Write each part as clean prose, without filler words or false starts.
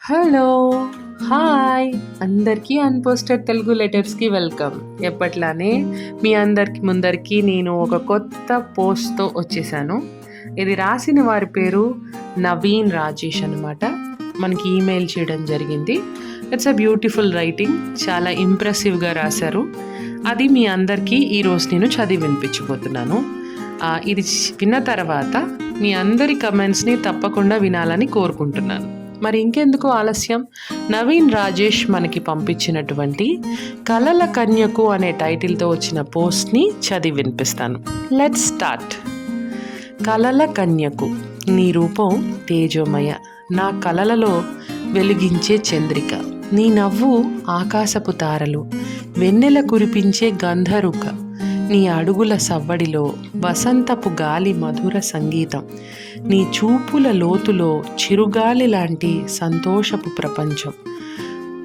Hello! Hi! అందరికీ అన్‌పోస్టెడ్ Telugu లెటర్స్‌కి welcome. ఎప్పట్లానే మీ అందరికి ముందరికి నేను ఒక కొత్త పోస్ట్‌తో వచ్చేసాను. ఇది రాసిన వారి పేరు నవీన్ రాజేష్ అనమాట. మనకి ఈమెయిల్ చేయడం జరిగింది. It's a beautiful writing. చాలా ఇంప్రెసివ్‌గా రాశారు. అది మీ అందరికీ ఈరోజు నేను చదివి వినిపించబోతున్నాను. ఇది విన్న తర్వాత మీ అందరి కమెంట్స్‌ని తప్పకుండా వినాలని కోరుకుంటున్నాను. మరి ఇంకెందుకు ఆలస్యం, నవీన్ రాజేష్ మనకి పంపించినటువంటి కలల కన్యకు అనే టైటిల్తో వచ్చిన పోస్ట్ని చదివి వినిపిస్తాను. Let's start. కలల కన్యకు. నీ రూపం తేజోమయ, నా కలలలో వెలిగించే చంద్రిక. నీ నవ్వు ఆకాశపు తారలు, వెన్నెల కురిపించే గంధరుక. నీ అడుగుల సవ్వడిలో వసంతపు గాలి మధుర సంగీతం. నీ చూపుల లోతులో చిరుగాలి లాంటి సంతోషపు ప్రపంచం.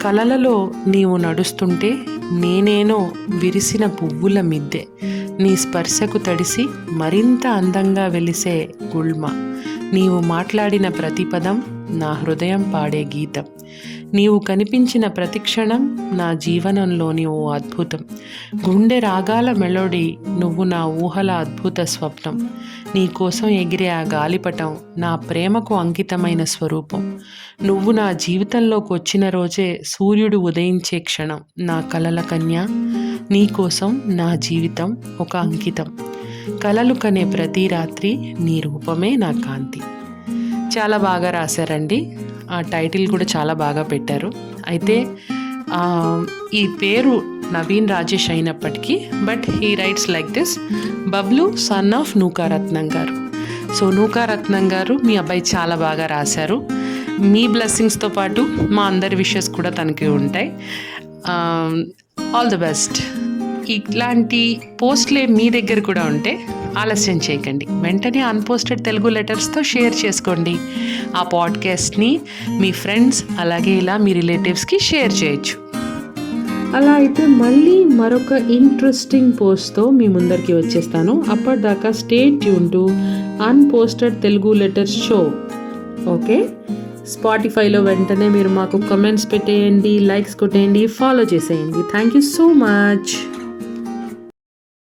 కలలలో నీవు నడుస్తుంటే నేనేనో విరిసిన పువ్వుల మిద్దె. నీ స్పర్శకు తడిసి మరింత అందంగా వెలిసే గుల్మ. నీవు మాట్లాడిన ప్రతి పదం నా హృదయం పాడే గీతం. నీవు కనిపించిన ప్రతిక్షణం నా జీవనంలోని ఓ అద్భుతం. గుండె రాగాల మెలోడీ, నువ్వు నా ఊహల అద్భుత స్వప్నం. నీ కోసం ఎగిరే ఆ గాలిపటం నా ప్రేమకు అంకితమైన స్వరూపం. నువ్వు నా జీవితంలోకి వచ్చిన రోజే సూర్యుడు ఉదయించే క్షణం. నా కలల కన్య, నీ కోసం నా జీవితం ఒక అంకితం. కలలు కనే ప్రతి రాత్రి నీ రూపమే నా కాంతి. చాలా బాగా రాశారండి. ఆ టైటిల్ కూడా చాలా బాగా పెట్టారు. అయితే ఈ పేరు నవీన్ రాజేష్ అయినప్పటికీ but he writes like this: Bablu son of Nookaratnam గారు. సో నూకారత్నం గారు, మీ అబ్బాయి చాలా బాగా రాశారు. మీ బ్లెస్సింగ్స్తో పాటు మా అందరి విషెస్ కూడా తనకి ఉంటాయి. All the best. ఇట్లాంటి పోస్ట్లే మీ దగ్గర కూడా ఉంటే ఆలస్యం చేయకండి, వెంటనే అన్‌పోస్టెడ్ తెలుగు లెటర్స్తో షేర్ చేసుకోండి. ఆ పాడ్కాస్ట్ని మీ ఫ్రెండ్స్ అలాగే ఇలా మీ రిలేటివ్స్కి షేర్ చేయొచ్చు. అలా అయితే మళ్ళీ మరొక ఇంట్రెస్టింగ్ పోస్ట్తో మీ ముందరికి వచ్చేస్తాను. అప్పటిదాకా stay tune to unposted Telugu letters show. Okay, స్పాటిఫైలో వెంటనే మీరు మాకు కమెంట్స్ పెట్టేయండి, లైక్స్ కొట్టేయండి, ఫాలో చేసేయండి. Thank you so much.